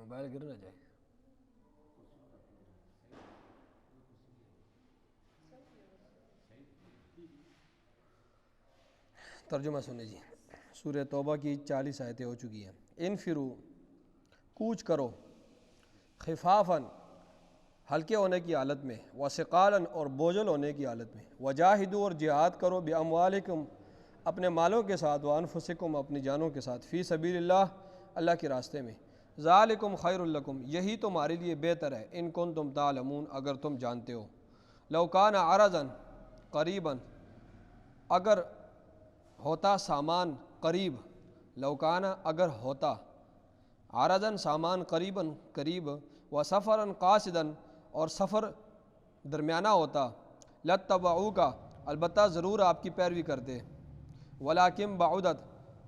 Mobile گر نہ جائے. ترجمہ سنیں جی. سورہ توبہ کی 40 آیتیں ہو چکی ہیں. انفرو کوچ کرو، خفافاً ہلکے ہونے کی حالت میں، وثقالاً اور بوجھل ہونے کی حالت میں، وجاہدوا اور جہاد کرو باموالکم اپنے مالوں کے ساتھ، وانفسکم اپنی جانوں کے ساتھ، فی سبیل اللہ اللہ کے راستے میں، ذالکم خیر لکم یہی تمہارے لیے بہتر ہے، ان کنتم تعلمون اگر تم جانتے ہو. لو کان عرضا قریبا اگر ہوتا سامان قریب، لو کان اگر ہوتا عرضاً سامان قریباً قریب، و سفراً قاصداً اور سفر درمیانہ ہوتا، لاتبعوک البتہ ضرور آپ کی پیروی کرتے، ولیکن بعدت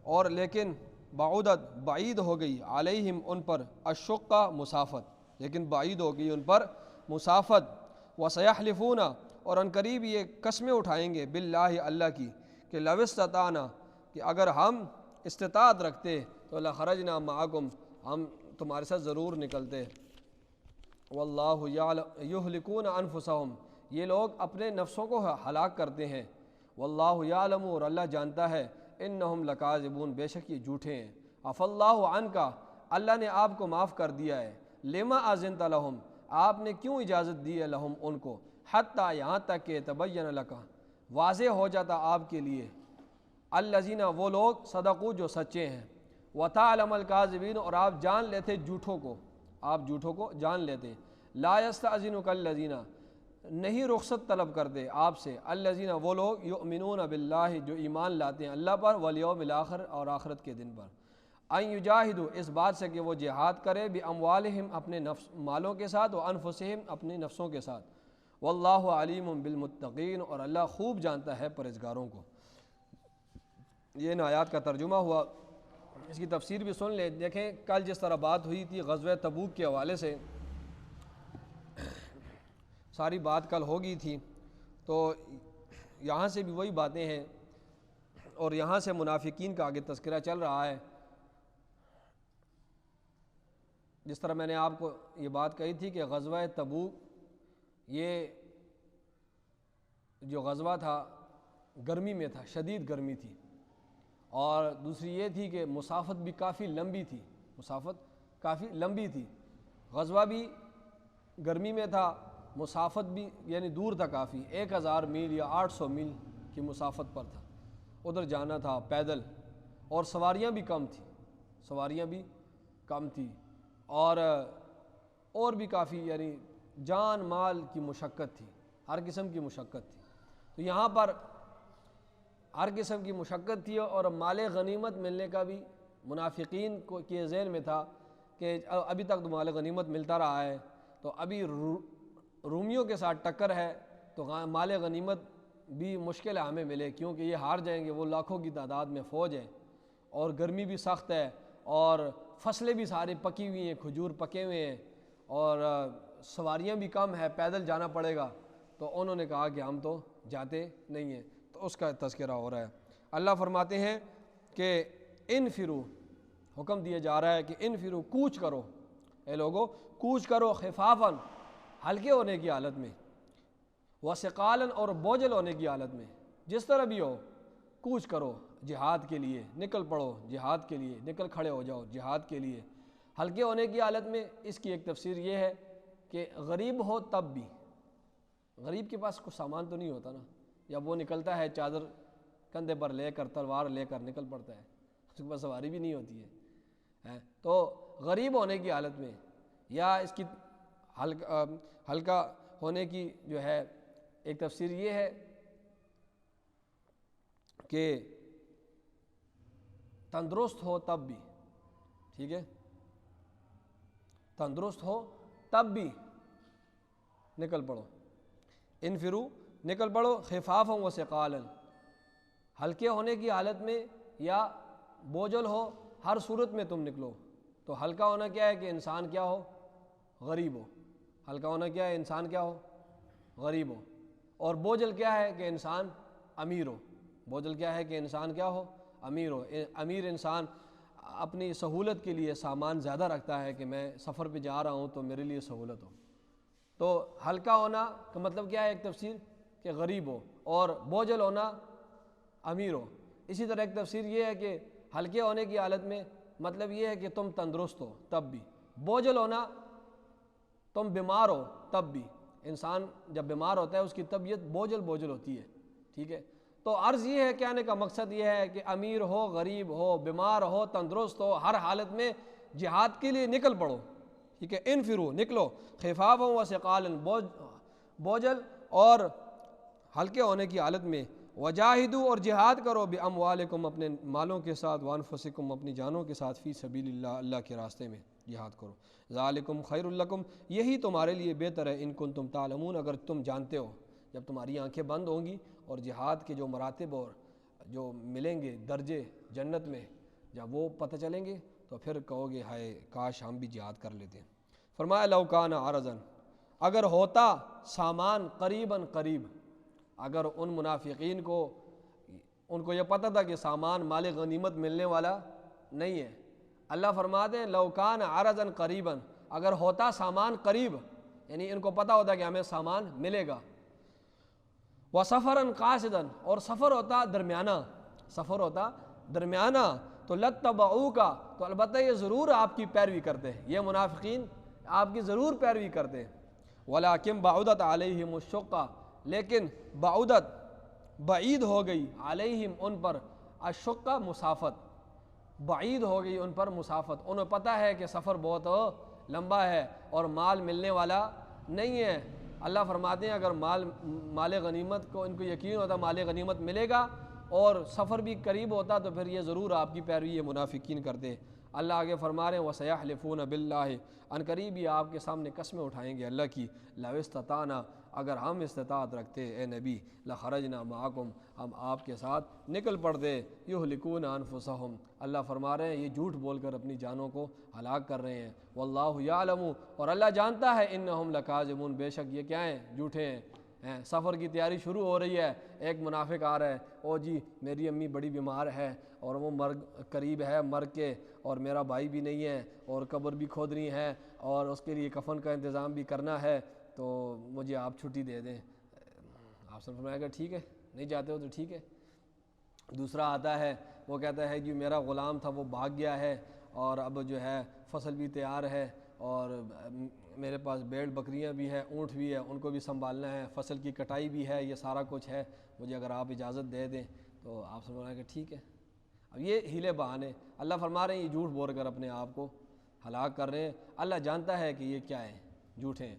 اور لیکن بعدت بعید ہو گئی، علیہم ان پر، الشقہ مسافت لیکن بعید ہو گئی ان پر مسافت، وسیحلفون اور ان قریب یہ قسمیں اٹھائیں گے، باللہ اللہ کی، کہ لو استطعنا کہ اگر ہم استطاعت رکھتے تو لخرجنا معکم ہم تمہارے ساتھ ضرور نکلتے. واللہ یہلکون انفسہم یہ لوگ اپنے نفسوں کو ہلاک کرتے ہیں. واللہ یعلم اور اللہ جانتا ہے، انہم لکاذبون بے شک یہ جھوٹے ہیں. عفا اللہ عنک اللہ نے آپ کو معاف کر دیا ہے، لما اذنت لہم آپ نے کیوں اجازت دی ہے، لہم ان کو، حتی یہاں تک کہ تبین لک واضح ہو جاتا آپ کے لیے، الذین وہ لوگ، صدقوا جو سچے ہیں، وتعلم الکاذبین اور آپ جان لیتے جھوٹوں کو، آپ جھوٹوں کو جان لیتے. لا یستأذنک الذین نہیں رخصت طلب کرتے آپ سے، الذین وہ لوگ، یؤمنون باللہ جو ایمان لاتے ہیں اللہ پر، والیوم الاخر اور آخرت کے دن پر، ان یجاہدوا اس بات سے کہ وہ جہاد کرے، باموالہم اپنے نفس مالوں کے ساتھ، وانفسہم اپنے نفسوں کے ساتھ، واللہ علیم بالمتقین اور اللہ خوب جانتا ہے پرہیزگاروں کو. یہ ان آیات کا ترجمہ ہوا. اس کی تفسیر بھی سن لیں. دیکھیں کل جس طرح بات ہوئی تھی غزوہ تبوک کے حوالے سے، ساری بات کل ہو گئی تھی، تو یہاں سے بھی وہی باتیں ہیں، اور یہاں سے منافقین کا آگے تذکرہ چل رہا ہے. جس طرح میں نے آپ کو یہ بات کہی تھی کہ غزوہ تبوک یہ جو غزوہ تھا گرمی میں تھا، شدید گرمی تھی، اور دوسری یہ تھی کہ مسافت بھی کافی لمبی تھی، مسافت کافی لمبی تھی. غزوہ بھی گرمی میں تھا، مسافت بھی یعنی دور تھا کافی، 1000 میل یا 800 میل کی مسافت پر تھا، ادھر جانا تھا پیدل، اور سواریاں بھی کم تھیں، سواریاں بھی کم تھی، اور بھی کافی یعنی جان مال کی مشقت تھی، ہر قسم کی مشقت تھی. تو یہاں پر ہر قسم کی مشقت تھی، اور مال غنیمت ملنے کا بھی منافقین کو کے ذہن میں تھا کہ ابھی تک تو مال غنیمت ملتا رہا ہے، تو ابھی رومیوں کے ساتھ ٹکر ہے تو مال غنیمت بھی مشکل ہے ہمیں ملے، کیونکہ یہ ہار جائیں گے، وہ لاکھوں کی تعداد میں فوج ہے، اور گرمی بھی سخت ہے، اور فصلیں بھی ساری پکی ہوئی ہیں، کھجور پکے ہوئے ہیں، اور سواریاں بھی کم ہے، پیدل جانا پڑے گا. تو انہوں نے کہا کہ ہم تو جاتے نہیں ہیں. تو اس کا تذکرہ ہو رہا ہے. اللہ فرماتے ہیں کہ انفرو حکم دیا جا رہا ہے کہ انفرو کوچ کرو، اے لوگو کوچ کرو، خفافاً ہلکے ہونے کی حالت میں، وثقالاً اور بوجھل ہونے کی حالت میں، جس طرح بھی ہو کوچ کرو جہاد کے لیے، نکل پڑو جہاد کے لیے، نکل کھڑے ہو جاؤ جہاد کے لیے. ہلکے ہونے کی حالت میں اس کی ایک تفسیر یہ ہے کہ غریب ہو تب بھی، غریب کے پاس کوئی سامان تو نہیں ہوتا نا، جب وہ نکلتا ہے چادر کندھے پر لے کر، تلوار لے کر نکل پڑتا ہے، اس کے پاس سواری بھی نہیں ہوتی ہے. تو غریب ہونے کی حالت میں، یا اس کی ہلکا ہونے کی جو ہے ایک تفسیر یہ ہے کہ تندرست ہو تب بھی، ٹھیک ہے، تندرست ہو تب بھی نکل پڑو. انفرو نکل پڑو، خفافا و ثقالا ہلکے ہونے کی حالت میں یا بوجھل ہو، ہر صورت میں تم نکلو. تو ہلکا ہونا کیا ہے کہ انسان کیا ہو، غریب ہو. ہلکا ہونا کیا ہے، انسان کیا ہو، غریب ہو. اور بوجھل کیا ہے کہ انسان امیر ہو. بوجھل کیا ہے کہ انسان کیا ہو، امیر ہو. امیر انسان اپنی سہولت کے لیے سامان زیادہ رکھتا ہے کہ میں سفر پہ جا رہا ہوں تو میرے لیے سہولت ہو. تو ہلکا ہونا کا مطلب کیا ہے؟ ایک تفسیر کہ غریب ہو، اور بوجھل ہونا امیر ہو. اسی طرح ایک تفسیر یہ ہے کہ ہلکے ہونے کی حالت میں مطلب یہ ہے کہ تم تندرست ہو تب بھی. بوجھل ہونا تم بیمار ہو تب بھی. انسان جب بیمار ہوتا ہے اس کی طبیعت بوجھل ہوتی ہے. ٹھیک ہے، تو عرض یہ ہے، کہنے کا مقصد یہ ہے کہ امیر ہو، غریب ہو، بیمار ہو، تندرست ہو، ہر حالت میں جہاد کے لیے نکل پڑو. ٹھیک ہے، انفرو نکلو، خفافا و ثقالا بوجھل اور ہلکے ہونے کی حالت میں، وجاہدوا اور جہاد کرو باموالکم اپنے مالوں کے ساتھ، وانفسکم اپنی جانوں کے ساتھ، فی سبیل اللہ اللہ کے راستے میں جہاد کرو. ذالکم خیر لکم یہی تمہارے لیے بہتر ہے، ان کنتم تعلمون اگر تم جانتے ہو. جب تمہاری آنکھیں بند ہوں گی اور جہاد کے جو مراتب اور جو ملیں گے درجے جنت میں جب وہ پتہ چلیں گے تو پھر کہو گے ہائے کاش ہم بھی جہاد کر لیتے ہیں. فرمایا لو کان عرضا اگر ہوتا سامان قریباً قریب. اگر ان منافقین کو ان کو یہ پتہ تھا کہ سامان مال غنیمت ملنے والا نہیں ہے. اللہ فرماتے ہیں لو کان عرضا قریباً اگر ہوتا سامان قریب، یعنی ان کو پتہ ہوتا کہ ہمیں سامان ملے گا. وسفرا قاصدا اور سفر ہوتا درمیانہ تو لتبعوک تو البتہ یہ ضرور آپ کی پیروی کرتے ہیں، یہ منافقین آپ کی ضرور پیروی کرتے ہیں. ولکن بعدت علیہم الشقہ لیکن بعید ہو گئی علیہم ان پر الشقہ مسافت، بعید ہو گئی ان پر مسافت. انہیں پتہ ہے کہ سفر بہت لمبا ہے اور مال ملنے والا نہیں ہے. اللہ فرماتے ہیں اگر مال غنیمت کو ان کو یقین ہوتا مال غنیمت ملے گا اور سفر بھی قریب ہوتا تو پھر یہ ضرور آپ کی پیروی یہ منافقین کرتے. اللہ آگے فرما رہے ہیں وَسَيَحْلِفُونَ بِاللَّهِ ان قریب ہی آپ کے سامنے قسمیں اٹھائیں گے اللہ کی. لَوِ اسْتَطَعْنَا اگر ہم استطاعت رکھتے اے نبی لَخَرَجْنَا مَعَكُمْ ہم آپ کے ساتھ نکل پڑتے. یُهْلِكُونَ أَنفُسَهُمْ اللہ فرما رہے ہیں یہ جھوٹ بول کر اپنی جانوں کو ہلاک کر رہے ہیں. وَاللَّهُ يَعْلَمُ اور اللہ جانتا ہے إِنَّهُمْ لَكَاذِبُونَ بے شک یہ کیا ہیں جھوٹے ہیں. سفر کی تیاری شروع ہو رہی ہے، ایک منافق آ رہا ہے، او جی میری امی بڑی بیمار ہے اور وہ قریب ہے مر کے، اور میرا بھائی بھی نہیں ہے اور قبر بھی کھودنی ہے اور اس کے لیے کفن کا انتظام بھی کرنا ہے تو مجھے آپ چھٹی دے دیں. آپ سے فرمایا کہ ٹھیک ہے، نہیں جاتے ہو تو ٹھیک ہے. دوسرا آتا ہے وہ کہتا ہے جی میرا غلام تھا وہ بھاگ گیا ہے اور اب جو ہے فصل بھی تیار ہے اور میرے پاس بیل بکریاں بھی ہیں، اونٹ بھی ہے، ان کو بھی سنبھالنا ہے، فصل کی کٹائی بھی ہے، یہ سارا کچھ ہے، مجھے اگر آپ اجازت دے دیں تو آپ سے فرمایا کہ ٹھیک ہے. اب یہ ہیلے بہانے اللہ فرما رہے ہیں یہ جھوٹ بول کر اپنے آپ کو ہلاک کر رہے ہیں. اللہ جانتا ہے کہ یہ کیا ہیں جھوٹے ہیں.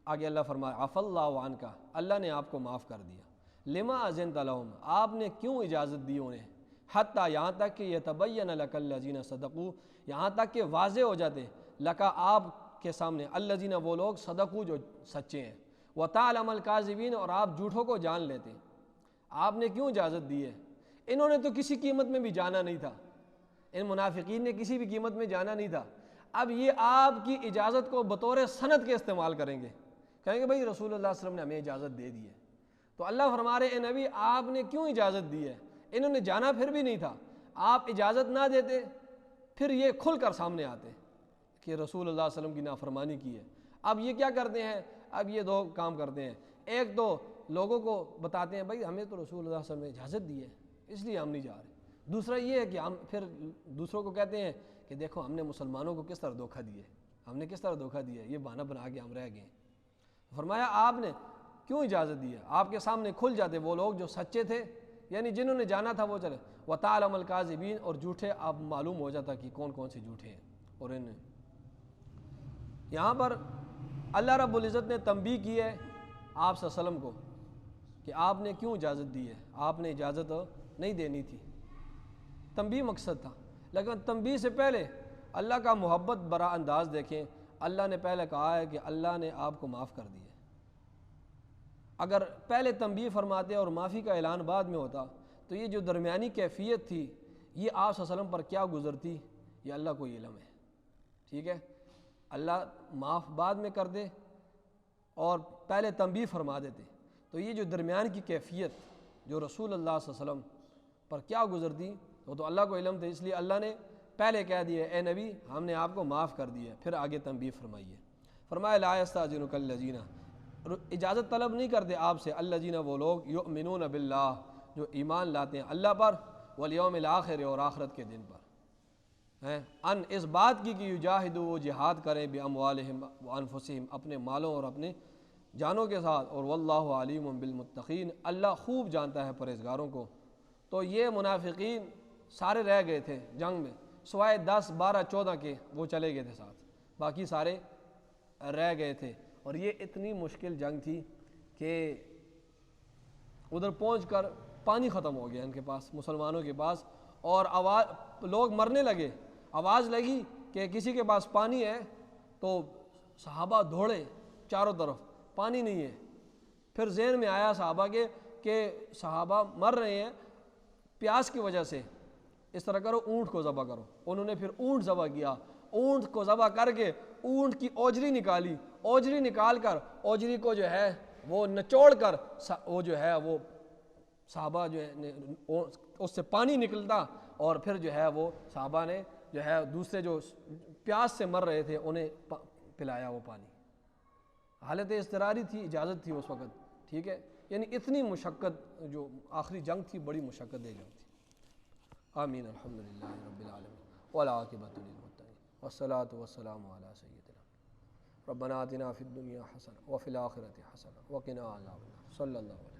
آگے اللہ فرمایا عفا اللہ عنک اللہ نے آپ کو معاف کر دیا. لما اذنت لهم آپ نے کیوں اجازت دی انہیں، حتیٰ یہاں تک کہ یتبین لک الذین صدقوا یہاں تک کہ واضح ہو جاتے لکا آپ کے سامنے الذین وہ لوگ صدقوا جو سچے ہیں، وتعلم الکاذبین اور آپ جھوٹوں کو جان لیتے. آپ نے کیوں اجازت دی ہے؟ انہوں نے تو کسی قیمت میں بھی جانا نہیں تھا، ان منافقین نے کسی بھی قیمت میں جانا نہیں تھا. اب یہ آپ کی اجازت کو بطور سند کے استعمال کریں گے، کہیں گے بھائی رسول اللہ صلی اللہ علیہ وسلم نے ہمیں اجازت دے دی ہے. تو اللہ فرما رہے ہیں اے نبی آپ نے کیوں اجازت دی ہے؟ انہوں نے جانا پھر بھی نہیں تھا، آپ اجازت نہ دیتے پھر یہ کھل کر سامنے آتے کہ رسول اللہ صلی اللہ علیہ وسلم کی نافرمانی کی ہے. اب یہ کیا کرتے ہیں؟ اب یہ دو کام کرتے ہیں. ایک تو لوگوں کو بتاتے ہیں بھائی ہمیں تو رسول اللہ صلی اللہ علیہ وسلم نے اجازت دی ہے اس لیے ہم نہیں جا رہے. دوسرا یہ ہے کہ ہم پھر دوسروں کو کہتے ہیں کہ دیکھو ہم نے مسلمانوں کو کس طرح دھوکہ دیا ہے، ہم نے کس طرح دھوکہ دیا ہے، یہ بہانہ بنا کے ہم رہ گئے. فرمایا آپ نے کیوں اجازت دی ہے؟ آپ کے سامنے کھل جاتے وہ لوگ جو سچے تھے، یعنی جنہوں نے جانا تھا وہ چلے. وتعلم الکاذبین اور جھوٹے آپ معلوم ہو جاتا کہ کون کون سے جھوٹے ہیں. اور یہاں پر اللہ رب العزت نے تنبیہ کی ہے آپ صلی اللہ علیہ وسلم کو کہ آپ نے کیوں اجازت دی ہے، آپ نے اجازت نہیں دینی تھی. تنبیہ مقصد تھا، لیکن تنبیہ سے پہلے اللہ کا محبت برا انداز دیکھیں. اللہ نے پہلے کہا ہے کہ اللہ نے آپ کو معاف کر دیا. اگر پہلے تنبیہ فرماتے اور معافی کا اعلان بعد میں ہوتا تو یہ جو درمیانی کیفیت تھی یہ آپ صلی اللہ علیہ وسلم پر کیا گزرتی یہ اللہ کو علم ہے. ٹھیک ہے، اللہ معاف بعد میں کر دے اور پہلے تنبیہ فرما دیتے تو یہ جو درمیان کی کیفیت جو رسول اللہ صلی اللہ علیہ وسلم پر کیا گزرتی وہ تو اللہ کو علم تھے. اس لیے اللہ نے پہلے کہہ دیے اے نبی ہم نے آپ کو معاف کر دیا، پھر آگے تنبیہ فرمائیے، فرمایا لا یستاذنک الذین، اجازت طلب نہیں کرتے آپ سے، الذین وہ لوگ یؤمنون باللہ جو ایمان لاتے ہیں اللہ پر، والیوم الآخر اور آخرت کے دن پر، ہیں ان اس بات کی کہ یجاہدوا وہ جہاد کریں باموالہم وانفسہم اپنے مالوں اور اپنے جانوں کے ساتھ، اور واللہ علیم بالمتقین اللہ خوب جانتا ہے پرہیزگاروں کو۔ تو یہ منافقین سارے رہ گئے تھے جنگ میں، سوائے 10 12 14 کے وہ چلے گئے تھے ساتھ، باقی سارے رہ گئے تھے۔ اور یہ اتنی مشکل جنگ تھی کہ ادھر پہنچ کر پانی ختم ہو گیا ان کے پاس، مسلمانوں کے پاس، اور آواز لوگ مرنے لگے، آواز لگی کہ کسی کے پاس پانی ہے، تو صحابہ دوڑے چاروں طرف، پانی نہیں ہے۔ پھر ذہن میں آیا صحابہ کے کہ صحابہ مر رہے ہیں پیاس کی وجہ سے، اس طرح کرو اونٹ کو ذبح کرو۔ انہوں نے پھر اونٹ ذبح کیا، اونٹ کو ذبح کر کے اونٹ کی اوجری نکالی، اوجری نکال کر اوجری کو جو ہے وہ نچوڑ کر وہ جو ہے وہ صحابہ جو ہے اس سے پانی نکلتا، اور پھر جو ہے وہ صحابہ نے جو ہے دوسرے جو پیاس سے مر رہے تھے انہیں پلایا وہ پانی۔ حالت اضطراری تھی، اجازت تھی اس وقت، ٹھیک ہے، یعنی اتنی مشقت جو آخری جنگ تھی بڑی مشقت دہ جنگ تھی۔ آمین، الحمدللہ رب العالمین والعاقبۃ للمتقین والصلاۃ والسلام علی سیدنا ربنا آتنا فی الدنیا حسنہ وفی الآخرۃ حسنہ وقنا عذاب النار صلی اللہ علیہ وسلم۔